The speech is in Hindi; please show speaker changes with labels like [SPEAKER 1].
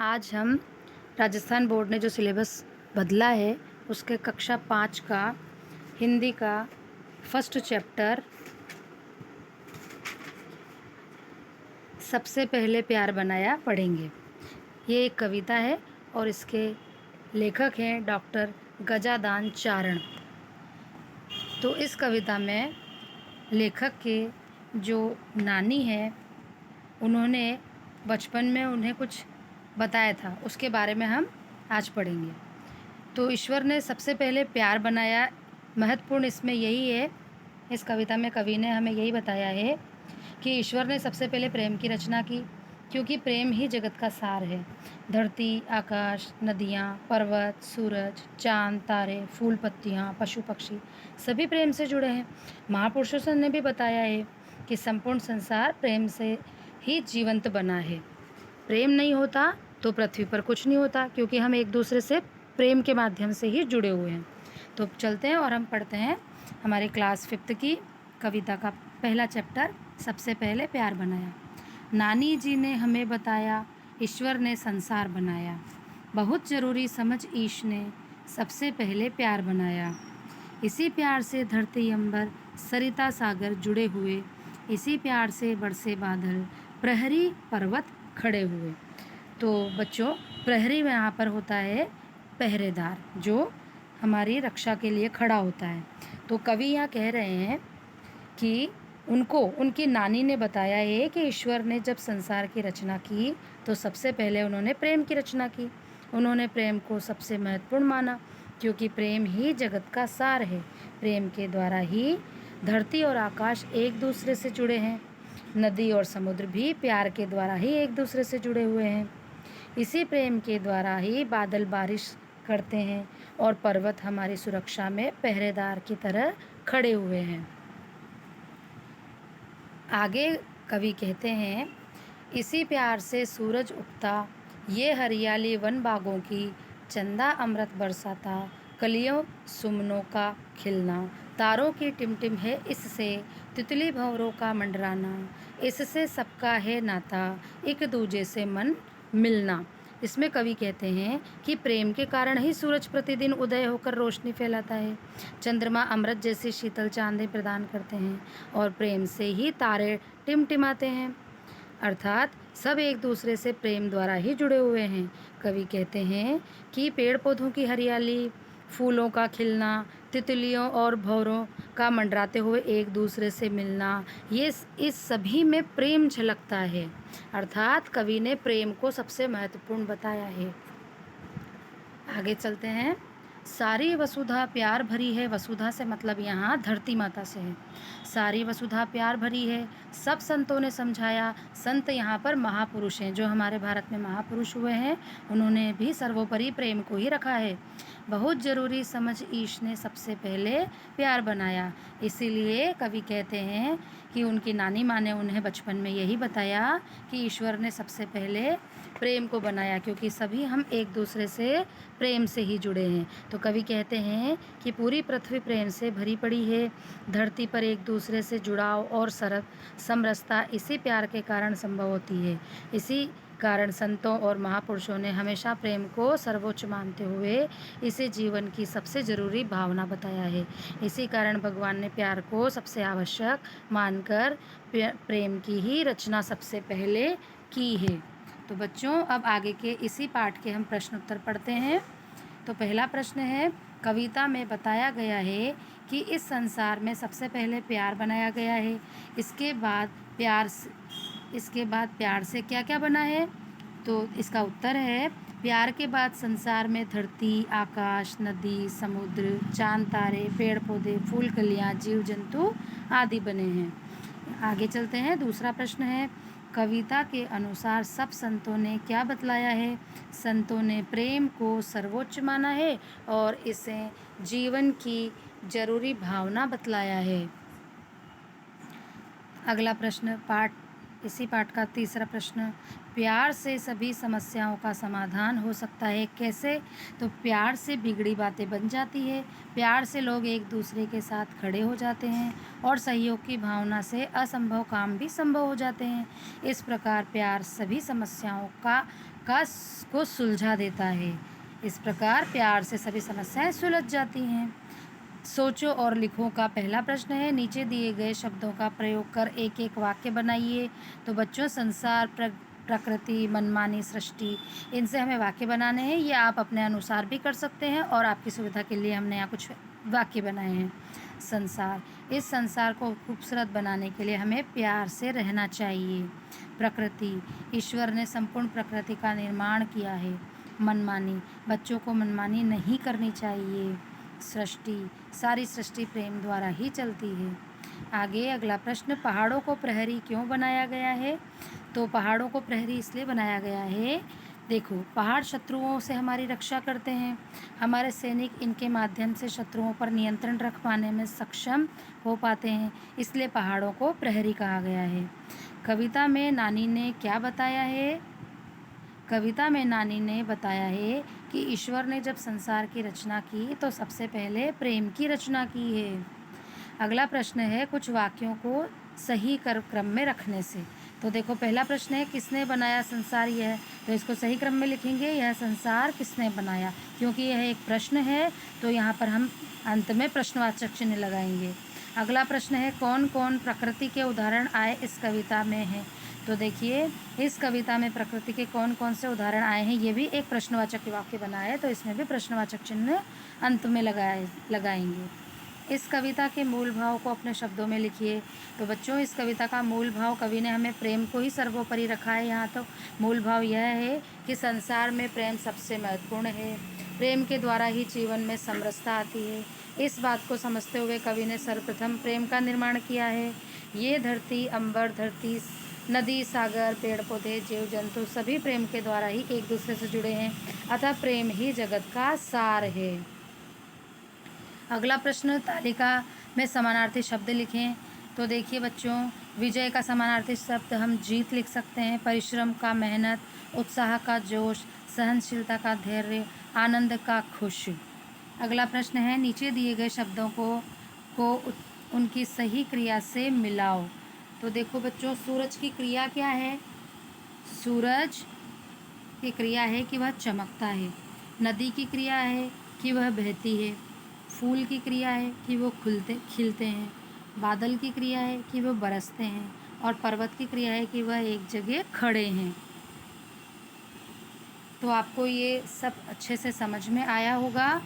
[SPEAKER 1] आज हम राजस्थान बोर्ड ने जो सिलेबस बदला है उसके कक्षा 5 का हिंदी का फर्स्ट चैप्टर सबसे पहले प्यार बनाया पढ़ेंगे। ये एक कविता है और इसके लेखक हैं डॉक्टर गजादान चारण। तो इस कविता में लेखक के जो नानी है उन्होंने बचपन में उन्हें कुछ बताया था, उसके बारे में हम आज पढ़ेंगे। तो ईश्वर ने सबसे पहले प्यार बनाया। महत्वपूर्ण इसमें यही है, इस कविता में कवि ने हमें यही बताया है कि ईश्वर ने सबसे पहले प्रेम की रचना की, क्योंकि प्रेम ही जगत का सार है। धरती, आकाश, नदियाँ, पर्वत, सूरज, चांद, तारे, फूल, पत्तियाँ, पशु पक्षी सभी प्रेम से जुड़े हैं। महापुरुषों ने भी बताया है कि संपूर्ण संसार प्रेम से ही जीवंत बना है। प्रेम नहीं होता तो पृथ्वी पर कुछ नहीं होता, क्योंकि हम एक दूसरे से प्रेम के माध्यम से ही जुड़े हुए हैं। तो चलते हैं और हम पढ़ते हैं हमारे क्लास 5th की कविता का पहला चैप्टर, सबसे पहले प्यार बनाया। नानी जी ने हमें बताया, ईश्वर ने संसार बनाया। बहुत ज़रूरी समझ ईश ने सबसे पहले प्यार बनाया। इसी प्यार से धरती अंबर सरिता सागर जुड़े हुए, इसी प्यार से बरसे बादल प्रहरी पर्वत खड़े हुए। तो बच्चों, प्रहरी में यहाँ पर होता है पहरेदार, जो हमारी रक्षा के लिए खड़ा होता है। तो कवि यहाँ कह रहे हैं कि उनको उनकी नानी ने बताया है कि ईश्वर ने जब संसार की रचना की तो सबसे पहले उन्होंने प्रेम की रचना की। उन्होंने प्रेम को सबसे महत्वपूर्ण माना, क्योंकि प्रेम ही जगत का सार है। प्रेम के द्वारा ही धरती और आकाश एक दूसरे से जुड़े हैं। नदी और समुद्र भी प्यार के द्वारा ही एक दूसरे से जुड़े हुए हैं। इसी प्रेम के द्वारा ही बादल बारिश करते हैं और पर्वत हमारी सुरक्षा में पहरेदार की तरह खड़े हुए हैं। आगे कवि कहते हैं, इसी प्यार से सूरज उगता, ये हरियाली वन बागों की, चंदा अमृत बरसाता, कलियों सुमनों का खिलना, तारों की टिमटिम है इससे, तितली भंवरों का मंडराना, इससे सबका है नाता, एक दूजे से मन मिलना। इसमें कवि कहते हैं कि प्रेम के कारण ही सूरज प्रतिदिन उदय होकर रोशनी फैलाता है, चंद्रमा अमृत जैसी शीतल चांदनी प्रदान करते हैं और प्रेम से ही तारे टिमटिमाते हैं। अर्थात सब एक दूसरे से प्रेम द्वारा ही जुड़े हुए हैं। कवि कहते हैं कि पेड़ पौधों की हरियाली, फूलों का खिलना, तितलियों और भंवरों का मंडराते हुए एक दूसरे से मिलना, ये इस सभी में प्रेम झलकता है। अर्थात कवि ने प्रेम को सबसे महत्वपूर्ण बताया है। आगे चलते हैं। सारी वसुधा प्यार भरी है। वसुधा से मतलब यहाँ धरती माता से है। सारी वसुधा प्यार भरी है, सब संतों ने समझाया। संत यहाँ पर महापुरुष हैं, जो हमारे भारत में महापुरुष हुए हैं, उन्होंने भी सर्वोपरि प्रेम को ही रखा है। बहुत ज़रूरी समझ ईश ने सबसे पहले प्यार बनाया। इसीलिए कवि कहते हैं कि उनकी नानी माँ ने उन्हें बचपन में यही बताया कि ईश्वर ने सबसे पहले प्रेम को बनाया, क्योंकि सभी हम एक दूसरे से प्रेम से ही जुड़े हैं। तो कवि कहते हैं कि पूरी पृथ्वी प्रेम से भरी पड़ी है। धरती पर एक दूसरे से जुड़ाव और समरसता इसी प्यार के कारण संभव होती है। इसी कारण संतों और महापुरुषों ने हमेशा प्रेम को सर्वोच्च मानते हुए इसे जीवन की सबसे ज़रूरी भावना बताया है। इसी कारण भगवान ने प्यार को सबसे आवश्यक मानकर प्रेम की ही रचना सबसे पहले की है। तो बच्चों, अब आगे के इसी पाठ के हम प्रश्न उत्तर पढ़ते हैं। तो पहला प्रश्न है, कविता में बताया गया है कि इस संसार में सबसे पहले प्यार बनाया गया है। इसके बाद प्यार से क्या क्या बना है? तो इसका उत्तर है, प्यार के बाद संसार में धरती, आकाश, नदी, समुद्र, चांद, तारे, पेड़ पौधे, फूल कलियाँ, जीव जंतु आदि बने हैं। आगे चलते हैं। दूसरा प्रश्न है, कविता के अनुसार सब संतों ने क्या बतलाया है? संतों ने प्रेम को सर्वोच्च माना है और इसे जीवन की जरूरी भावना बतलाया है। अगला प्रश्न, पाठ इसी पाठ का तीसरा प्रश्न, प्यार से सभी समस्याओं का समाधान हो सकता है, कैसे? तो प्यार से बिगड़ी बातें बन जाती है, प्यार से लोग एक दूसरे के साथ खड़े हो जाते हैं और सहयोग की भावना से असंभव काम भी संभव हो जाते हैं। इस प्रकार प्यार सभी समस्याओं को सुलझा देता है। इस प्रकार प्यार से सभी समस्याएं सुलझ जाती हैं। सोचो और लिखो का पहला प्रश्न है, नीचे दिए गए शब्दों का प्रयोग कर एक एक वाक्य बनाइए। तो बच्चों, संसार, प्रकृति, मनमानी, सृष्टि, इनसे हमें वाक्य बनाने हैं। ये आप अपने अनुसार भी कर सकते हैं और आपकी सुविधा के लिए हमने यहाँ कुछ वाक्य बनाए हैं। संसार, इस संसार को खूबसूरत बनाने के लिए हमें प्यार से रहना चाहिए। प्रकृति, ईश्वर ने संपूर्ण प्रकृति का निर्माण किया है। मनमानी, बच्चों को मनमानी नहीं करनी चाहिए। सृष्टि, सारी सृष्टि प्रेम द्वारा ही चलती है। आगे अगला प्रश्न, पहाड़ों को प्रहरी क्यों बनाया गया है? तो पहाड़ों को प्रहरी इसलिए बनाया गया है, देखो, पहाड़ शत्रुओं से हमारी रक्षा करते हैं। हमारे सैनिक इनके माध्यम से शत्रुओं पर नियंत्रण रख पाने में सक्षम हो पाते हैं, इसलिए पहाड़ों को प्रहरी कहा गया है। कविता में नानी ने क्या बताया है? कविता में नानी ने बताया है कि ईश्वर ने जब संसार की रचना की तो सबसे पहले प्रेम की रचना की है। अगला प्रश्न है, कुछ वाक्यों को सही क्रम में रखने से। तो देखो, पहला प्रश्न है, किसने बनाया संसार? यह, तो इसको सही क्रम में लिखेंगे, यह संसार किसने बनाया। क्योंकि यह एक प्रश्न है तो यहाँ पर हम अंत में प्रश्नवाचक चिन्ह लगाएंगे। अगला प्रश्न है, कौन कौन प्रकृति के उदाहरण आए इस कविता में है? तो देखिए, इस कविता में प्रकृति के कौन कौन से उदाहरण आए हैं, ये भी एक प्रश्नवाचक वाक्य बना है, तो इसमें भी प्रश्नवाचक चिन्ह अंत में लगाएंगे। इस कविता के मूल भाव को अपने शब्दों में लिखिए। तो बच्चों, इस कविता का मूल भाव, कवि ने हमें प्रेम को ही सर्वोपरि रखा है। यहाँ तो मूल भाव यह है कि संसार में प्रेम सबसे महत्वपूर्ण है, प्रेम के द्वारा ही जीवन में समरसता आती है। इस बात को समझते हुए कवि ने सर्वप्रथम प्रेम का निर्माण किया है। ये धरती, अंबर, धरती, नदी, सागर, पेड़ पौधे, जीव जंतु सभी प्रेम के द्वारा ही एक दूसरे से जुड़े हैं, अतः प्रेम ही जगत का सार है। अगला प्रश्न, तालिका में समानार्थी शब्द लिखें। तो देखिए बच्चों, विजय का समानार्थी शब्द हम जीत लिख सकते हैं, परिश्रम का मेहनत, उत्साह का जोश, सहनशीलता का धैर्य, आनंद का खुश। अगला प्रश्न है, नीचे दिए गए शब्दों को उनकी सही क्रिया से मिलाओ। तो देखो बच्चों, सूरज की क्रिया क्या है? सूरज की क्रिया है कि वह चमकता है। नदी की क्रिया है कि वह बहती है। फूल की क्रिया है कि वो खिलते हैं। बादल की क्रिया है कि वो बरसते हैं। और पर्वत की क्रिया है कि वह एक जगह खड़े हैं। तो आपको ये सब अच्छे से समझ में आया होगा।